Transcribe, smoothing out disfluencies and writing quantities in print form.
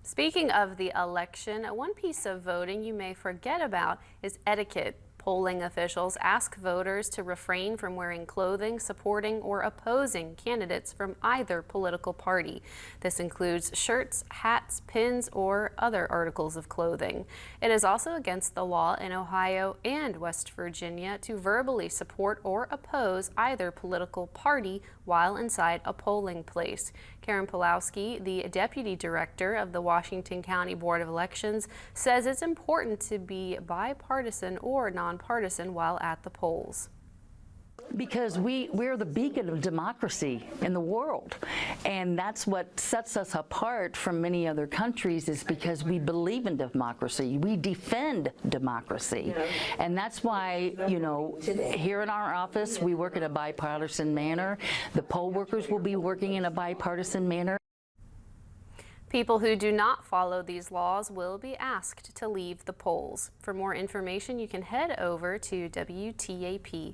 Speaking of the election, one piece of voting you may forget about is etiquette. Polling officials ask voters to refrain from wearing clothing supporting or opposing candidates from either political party. This includes shirts, hats, pins, or other articles of clothing. It is also against the law in Ohio and West Virginia to verbally support or oppose either political party while inside a polling place. Karen Pulowski, the deputy director of the Washington County Board of Elections, says it's important to be bipartisan or nonpartisan while at the polls. Because we're the beacon of democracy in the world, and that's what sets us apart from many other countries, is because we believe in democracy. We defend democracy, and that's why, here in our office we work in a bipartisan manner. The poll workers will be working in a bipartisan manner. People who do not follow these laws will be asked to leave the polls. For more information, you can head over to WTAP.com.